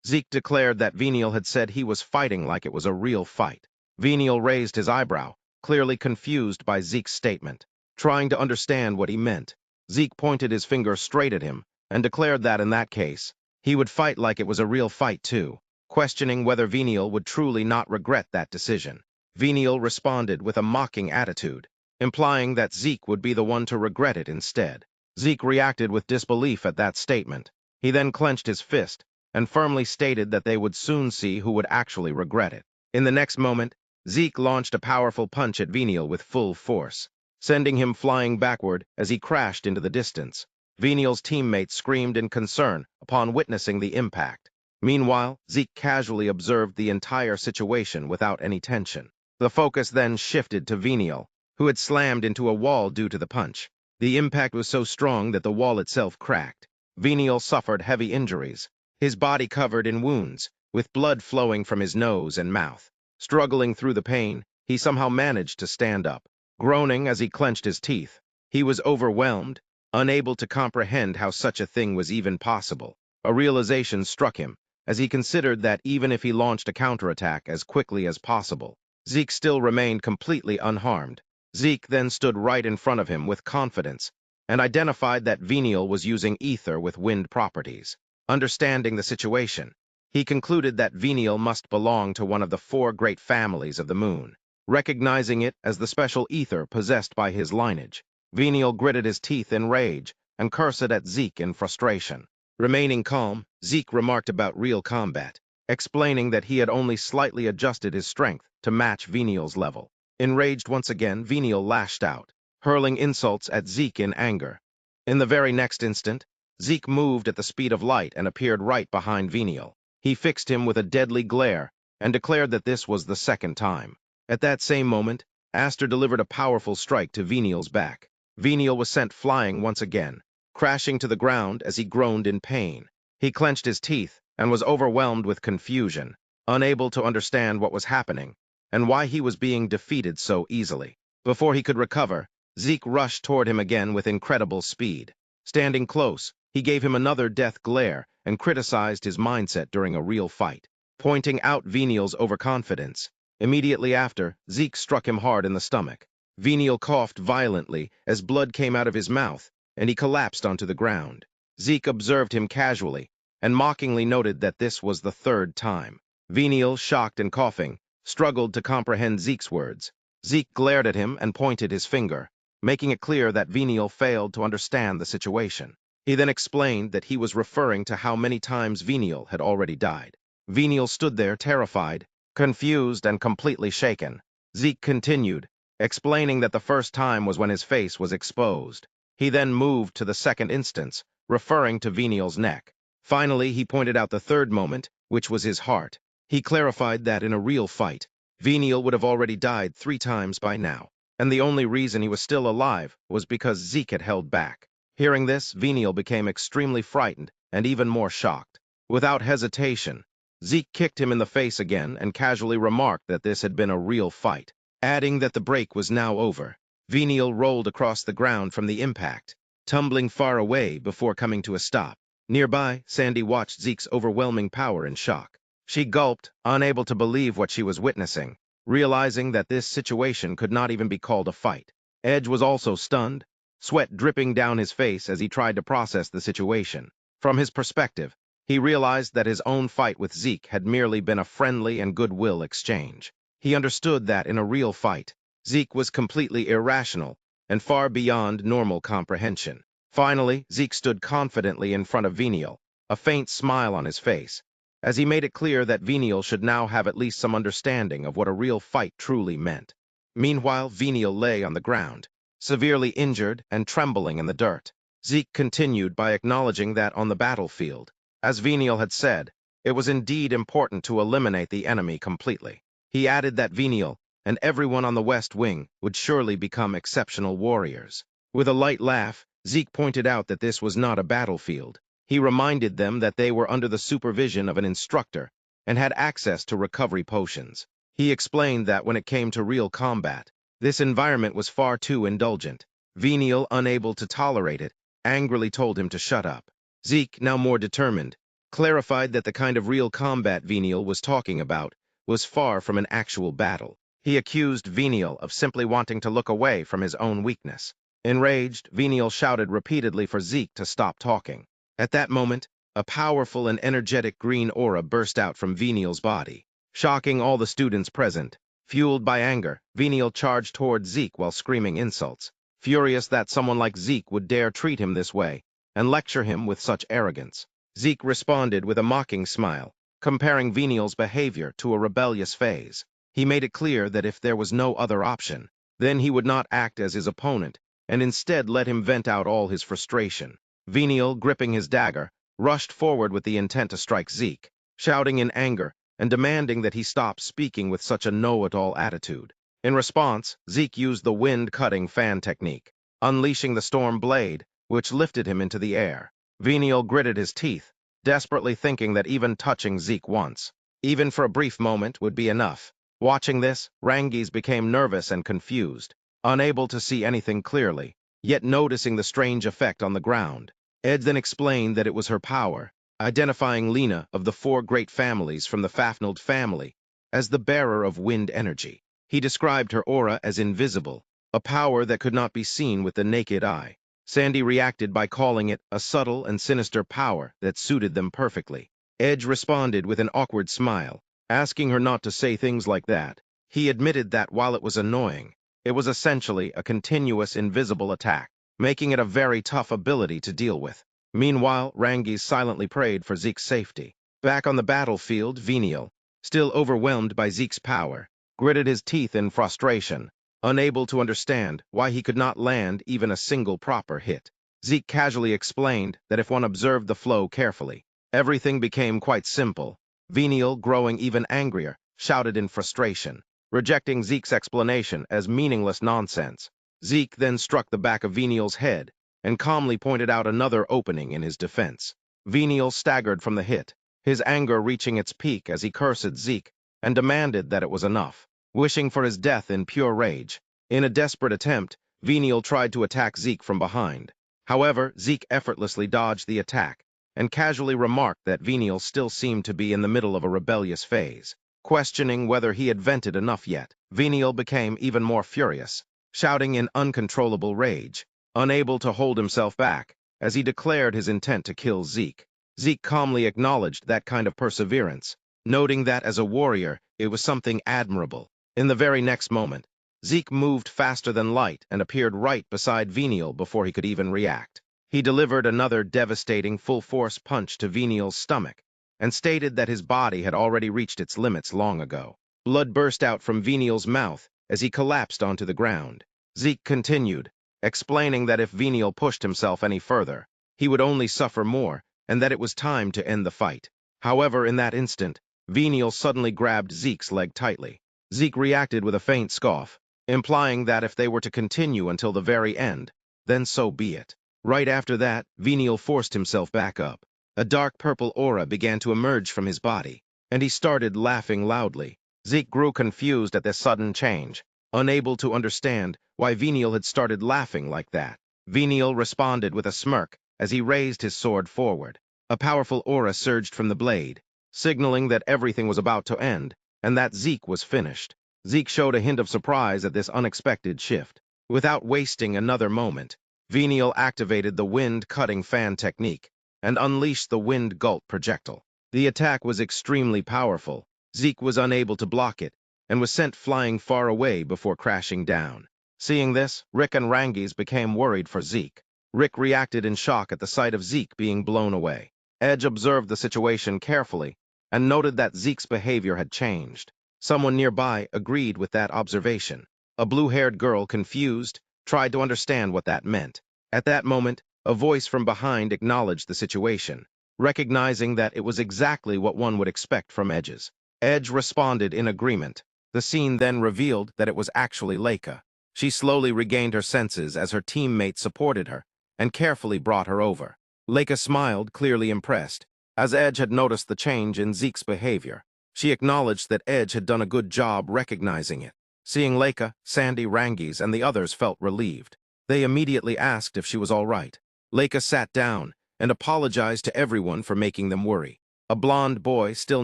Zeke declared that Venial had said he was fighting like it was a real fight. Venial raised his eyebrow, clearly confused by Zeke's statement. Trying to understand what he meant, Zeke pointed his finger straight at him and declared that in that case, he would fight like it was a real fight too, questioning whether Venial would truly not regret that decision. Venial responded with a mocking attitude, implying that Zeke would be the one to regret it instead. Zeke reacted with disbelief at that statement. He then clenched his fist and firmly stated that they would soon see who would actually regret it. In the next moment, Zeke launched a powerful punch at Venial with full force, sending him flying backward as he crashed into the distance. Venial's teammates screamed in concern upon witnessing the impact. Meanwhile, Zeke casually observed the entire situation without any tension. The focus then shifted to Venial, who had slammed into a wall due to the punch. The impact was so strong that the wall itself cracked. Venial suffered heavy injuries, his body covered in wounds, with blood flowing from his nose and mouth. Struggling through the pain, he somehow managed to stand up. Groaning as he clenched his teeth, he was overwhelmed, unable to comprehend how such a thing was even possible. A realization struck him, as he considered that even if he launched a counterattack as quickly as possible, Zeke still remained completely unharmed. Zeke then stood right in front of him with confidence and identified that Venial was using ether with wind properties. Understanding the situation, he concluded that Venial must belong to one of the 4 great families of the moon. Recognizing it as the special ether possessed by his lineage, Venial gritted his teeth in rage and cursed at Zeke in frustration. Remaining calm, Zeke remarked about real combat, explaining that he had only slightly adjusted his strength to match Venial's level. Enraged once again, Venial lashed out, hurling insults at Zeke in anger. In the very next instant, Zeke moved at the speed of light and appeared right behind Venial. He fixed him with a deadly glare and declared that this was the 2nd time. At that same moment, Aster delivered a powerful strike to Venial's back. Venial was sent flying once again, crashing to the ground as he groaned in pain. He clenched his teeth and was overwhelmed with confusion, unable to understand what was happening and why he was being defeated so easily. Before he could recover, Zeke rushed toward him again with incredible speed. Standing close, he gave him another death glare and criticized his mindset during a real fight, pointing out Venial's overconfidence. Immediately after, Zeke struck him hard in the stomach. Venial coughed violently as blood came out of his mouth, and he collapsed onto the ground. Zeke observed him casually and mockingly noted that this was the 3rd time. Venial, shocked and coughing, struggled to comprehend Zeke's words. Zeke glared at him and pointed his finger, making it clear that Venial failed to understand the situation. He then explained that he was referring to how many times Venial had already died. Venial stood there terrified, confused, and completely shaken. Zeke continued, explaining that the first time was when his face was exposed. He then moved to the 2nd instance, referring to Venial's neck. Finally, he pointed out the 3rd moment, which was his heart. He clarified that in a real fight, Venial would have already died 3 times by now, and the only reason he was still alive was because Zeke had held back. Hearing this, Venial became extremely frightened and even more shocked. Without hesitation, Zeke kicked him in the face again and casually remarked that this had been a real fight, adding that the break was now over. Venial rolled across the ground from the impact, tumbling far away before coming to a stop. Nearby, Sandy watched Zeke's overwhelming power in shock. She gulped, unable to believe what she was witnessing, realizing that this situation could not even be called a fight. Edge was also stunned, sweat dripping down his face as he tried to process the situation. From his perspective, he realized that his own fight with Zeke had merely been a friendly and goodwill exchange. He understood that in a real fight, Zeke was completely irrational and far beyond normal comprehension. Finally, Zeke stood confidently in front of Venial, a faint smile on his face, as he made it clear that Venial should now have at least some understanding of what a real fight truly meant. Meanwhile, Venial lay on the ground, severely injured and trembling in the dirt. Zeke continued by acknowledging that on the battlefield, as Venial had said, it was indeed important to eliminate the enemy completely. He added that Venial and everyone on the West Wing would surely become exceptional warriors. With a light laugh, Zeke pointed out that this was not a battlefield. He reminded them that they were under the supervision of an instructor and had access to recovery potions. He explained that when it came to real combat, this environment was far too indulgent. Venial, unable to tolerate it, angrily told him to shut up. Zeke, now more determined, clarified that the kind of real combat Venial was talking about was far from an actual battle. He accused Venial of simply wanting to look away from his own weakness. Enraged, Venial shouted repeatedly for Zeke to stop talking. At that moment, a powerful and energetic green aura burst out from Venial's body, shocking all the students present. Fueled by anger, Venial charged toward Zeke while screaming insults, furious that someone like Zeke would dare treat him this way and lecture him with such arrogance. Zeke responded with a mocking smile, comparing Venial's behavior to a rebellious phase. He made it clear that if there was no other option, then he would not act as his opponent and instead let him vent out all his frustration. Venial, gripping his dagger, rushed forward with the intent to strike Zeke, shouting in anger and demanding that he stop speaking with such a know-it-all attitude. In response, Zeke used the wind-cutting fan technique, unleashing the storm blade, which lifted him into the air. Venial gritted his teeth, desperately thinking that even touching Zeke once, even for a brief moment, would be enough. Watching this, Rangis became nervous and confused, unable to see anything clearly, yet noticing the strange effect on the ground. Ed then explained that it was her power, identifying Lena of the 4 great families from the Fafnald family as the bearer of wind energy. He described her aura as invisible, a power that could not be seen with the naked eye. Sandy reacted by calling it a subtle and sinister power that suited them perfectly. Edge responded with an awkward smile, asking her not to say things like that. He admitted that while it was annoying, it was essentially a continuous invisible attack, making it a very tough ability to deal with. Meanwhile, Rangis silently prayed for Zeke's safety. Back on the battlefield, Venial, still overwhelmed by Zeke's power, gritted his teeth in frustration, unable to understand why he could not land even a single proper hit. Zeke casually explained that if one observed the flow carefully, everything became quite simple. Venial, growing even angrier, shouted in frustration, rejecting Zeke's explanation as meaningless nonsense. Zeke then struck the back of Venial's head and calmly pointed out another opening in his defense. Venial staggered from the hit, his anger reaching its peak as he cursed Zeke and demanded that it was enough, wishing for his death in pure rage. In a desperate attempt, Venial tried to attack Zeke from behind. However, Zeke effortlessly dodged the attack and casually remarked that Venial still seemed to be in the middle of a rebellious phase. Questioning whether he had vented enough yet, Venial became even more furious, shouting in uncontrollable rage, unable to hold himself back, as he declared his intent to kill Zeke. Zeke calmly acknowledged that kind of perseverance, noting that as a warrior, it was something admirable. In the very next moment, Zeke moved faster than light and appeared right beside Venial before he could even react. He delivered another devastating full-force punch to Venial's stomach and stated that his body had already reached its limits long ago. Blood burst out from Venial's mouth as he collapsed onto the ground. Zeke continued, explaining that if Venial pushed himself any further, he would only suffer more and that it was time to end the fight. However, in that instant, Venial suddenly grabbed Zeke's leg tightly. Zeke reacted with a faint scoff, implying that if they were to continue until the very end, then so be it. Right after that, Venial forced himself back up. A dark purple aura began to emerge from his body, and he started laughing loudly. Zeke grew confused at this sudden change, unable to understand why Venial had started laughing like that. Venial responded with a smirk as he raised his sword forward. A powerful aura surged from the blade, signaling that everything was about to end, and that Zeke was finished. Zeke showed a hint of surprise at this unexpected shift. Without wasting another moment, Venial activated the wind-cutting fan technique and unleashed the wind gulp projectile. The attack was extremely powerful. Zeke was unable to block it and was sent flying far away before crashing down. Seeing this, Rick and Rangis became worried for Zeke. Rick reacted in shock at the sight of Zeke being blown away. Edge observed the situation carefully and noted that Zeke's behavior had changed. Someone nearby agreed with that observation. A blue-haired girl, confused, tried to understand what that meant. At that moment, a voice from behind acknowledged the situation, recognizing that it was exactly what one would expect from Edges. Edge responded in agreement. The scene then revealed that it was actually Leica. She slowly regained her senses as her teammate supported her and carefully brought her over. Leica smiled, clearly impressed, as Edge had noticed the change in Zeke's behavior. She acknowledged that Edge had done a good job recognizing it. Seeing Leica, Sandy, Rangis, and the others felt relieved. They immediately asked if she was all right. Leica sat down and apologized to everyone for making them worry. A blond boy, still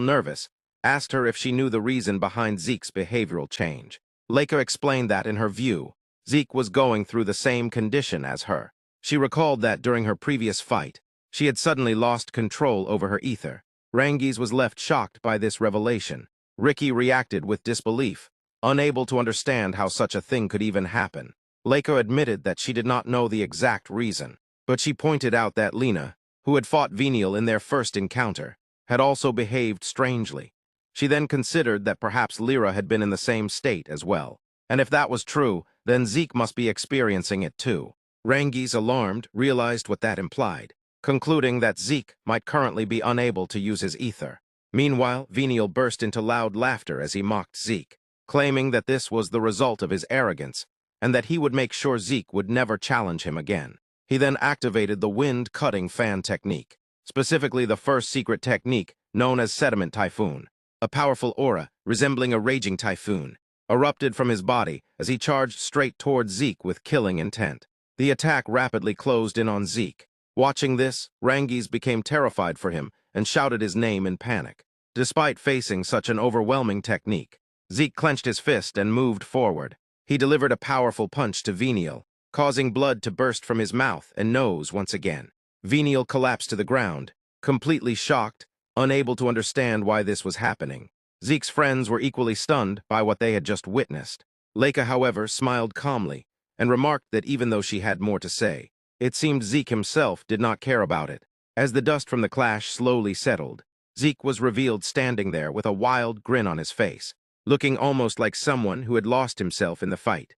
nervous, asked her if she knew the reason behind Zeke's behavioral change. Leica explained that, in her view, Zeke was going through the same condition as her. She recalled that during her previous fight, she had suddenly lost control over her ether. Rangis was left shocked by this revelation. Ricky reacted with disbelief, unable to understand how such a thing could even happen. Leica admitted that she did not know the exact reason, but she pointed out that Lena, who had fought Venial in their first encounter, had also behaved strangely. She then considered that perhaps Lyra had been in the same state as well. And if that was true, then Zeke must be experiencing it too. Rangis, alarmed, realized what that implied, concluding that Zeke might currently be unable to use his ether. Meanwhile, Venial burst into loud laughter as he mocked Zeke, claiming that this was the result of his arrogance, and that he would make sure Zeke would never challenge him again. He then activated the wind-cutting fan technique, specifically the first secret technique known as Sediment Typhoon. A powerful aura, resembling a raging typhoon, erupted from his body as he charged straight towards Zeke with killing intent. The attack rapidly closed in on Zeke. Watching this, Rangis became terrified for him and shouted his name in panic. Despite facing such an overwhelming technique, Zeke clenched his fist and moved forward. He delivered a powerful punch to Venial, causing blood to burst from his mouth and nose once again. Venial collapsed to the ground, completely shocked, unable to understand why this was happening. Zeke's friends were equally stunned by what they had just witnessed. Leica, however, smiled calmly and remarked that even though she had more to say, it seemed Zeke himself did not care about it. As the dust from the clash slowly settled, Zeke was revealed standing there with a wild grin on his face, looking almost like someone who had lost himself in the fight.